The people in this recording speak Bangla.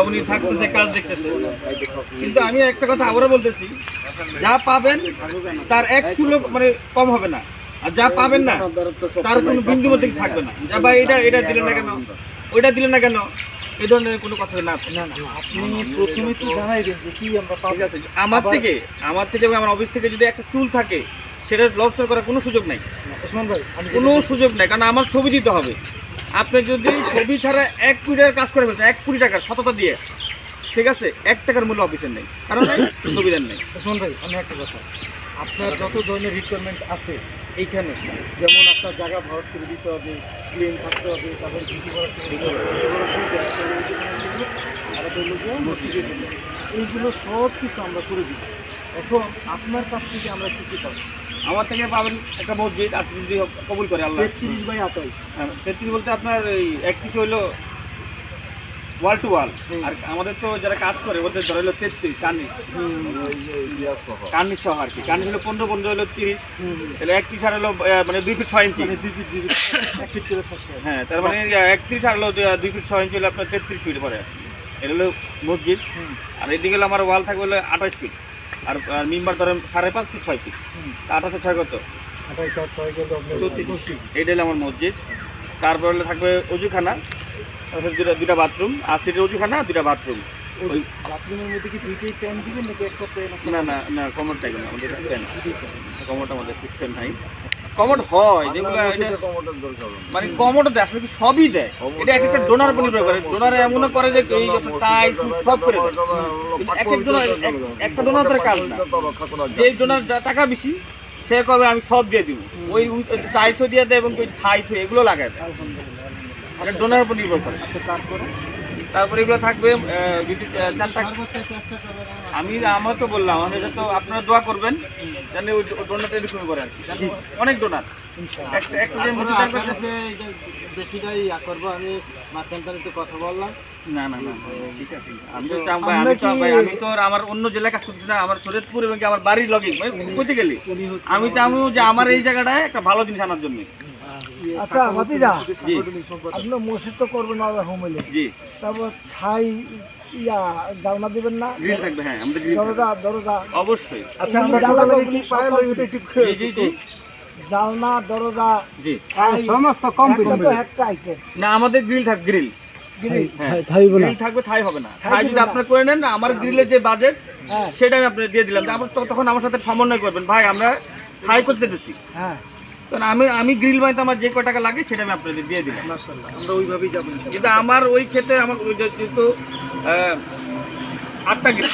উনি থাকতেছে কাজ দেখতেছে, কিন্তু আমি একটা কথা আবারও বলতেছি, যা পাবেন তার এক চুলো মানে কম হবে না, আর যা পাবেন না তার কোনো বিন্দু মধ্যে থাকবে না। যা ভাই এটা দিলেন না কেন, ওইটা দিলেন না কেন, এই ধরনের কোনো কথা না। আপনি প্রথমে তো জানাই দেন যে কি আমরা পাবো। আমার থেকে আমার অফিস থেকে যদি একটা চুল থাকে সেটা লবস্টার করার কোনো সুযোগ নাই, ওসমান ভাই, কোনো সুযোগ নাই, কারণ আমার ছবি দিতে হবে। আপনি যদি ছবি ছাড়া 1 কোটি টাকার কাজ করে ফেলছেন, 1 কোটি টাকার সততা দিয়ে, ঠিক আছে, 1 টাকার মূল্য অফিসের নেই, কারণ নাই ছবি দেন নেই। ওসমান ভাই, আমি একটা কথা, আপনার যত ধরনের রিকোয়ারমেন্ট আছে এইখানে, যেমন আপনার জায়গা ভরাট করে দিতে হবে, ক্লিন থাকতে হবে, তারপরে ভিটি ভরাট করে দিতে হবে, এইগুলো সব কিছু আমরা করে দিই। এখন আপনার কাছ থেকে আমরা কী কী পাবো? আমার থেকে পাবেন একটা মসজিদ আছে, যদি কবুল করে আল্লাহ। 33/28। 33 বলতে আপনার এই এক কিছু হইলো ওয়াল টু ওয়াল, আর আমাদের তো যারা কাজ করে ওদের ধরে হলো 33 কার্নিশ সহ আর কি। কার্নিশ হলো 15 হলো 30, তাহলে 1 পিস আর হলো মানে 2 ফিট 6 ইঞ্চি, হ্যাঁ, তার মানে 31 আর হলো 2 ফিট 6 ইঞ্চি হলো আপনার 33 ফিট পরে। এটা হলো মসজিদ, আর এদিকে হলো আমার ওয়াল থাকবে হলো 28 ফিট, আর মেম্বার ধরেন 5.5 ফিট 6 ফিট, 28 6 কত, এইটা হলো আমার মসজিদ। তারপর হলো থাকবে অজুখানা, তারপর দুটা বাথরুম, আর সেটা অজুখানা 2টা বাথরুম। ওই বাথরুমের মধ্যে কি দুইটাই প্যান দিবেন নাকি একটা প্যান? না কমোড টাইপ না, আমাদের কমোড আমাদের সিস্টেম নাই। কমোড হয় যেগুলো মানে কমোড দেয়, আসলে কি সবই দেয়, এটা এক একটা ডোনার উপর নির্ভর করে। ডোনার এমন করে যে এই টাই সব করে দেয়, এক এক ডোনার একটা ডোনার ধরে কাজ না। যে ডোনার টাকা বেশি সে কবে আমি সব দিয়ে দিব, ওই টাইসও দিয়ে দেয় এবং ওই থাই থুই এগুলো লাগায় দেয়, ডোনার উপর নির্ভর করে। তারপরে এগুলো থাকবে যদি আমার তো বললাম, এটা তো আপনারা দোয়া করবেন জানি ওই ডোনারটা এরকম করে আর কি, অনেক ডোনার বেশিটাই করবো। আমি মাঝখানটার একটু কথা বললাম। না ঠিক আছে। আমি তো আমার অন্য জেলায় কাজ করতেছি না, আমার শরীয়তপুর এবং আমার বাড়ির লগিং কইতে গেলি আমি চাবো যে আমার এই জায়গাটায় একটা ভালো জিনিস আনার জন্য। আচ্ছা ভাতিজা, আপনার মসজিদ তো করবেন না হোমেলে, জি, তারপর ছাই জালনা দিবেন না? গ্রিল থাকবে, হ্যাঁ, আমাদের দরজা অবশ্যই। আচ্ছা, জি জালনা দরজা জি সমস্ত কমপ্লিট তো একটা আইটেম না, আমাদের গ্রিল থাকবে, গ্রিল থাকবে, থাই হবে না। থাই যদি আপনারা করে নেন না, আমার গ্রিলের যে বাজেট সেটা আমি আপনাদের দিয়ে দিলাম, তখন আমার সাথে সমন্বয় করবেন, ভাই আমরা থাই করতে চাইতেছি, হ্যাঁ, কারণ আমি গ্রিল বানাইতে আমার যে কয় টাকা লাগে সেটা আমি আপনাদের দিয়ে দিলাম। মাশাআল্লাহ, আমরা ওইভাবেই যাবো। কিন্তু আমার ওই ক্ষেত্রে আমার যেহেতু 8টা গ্রিল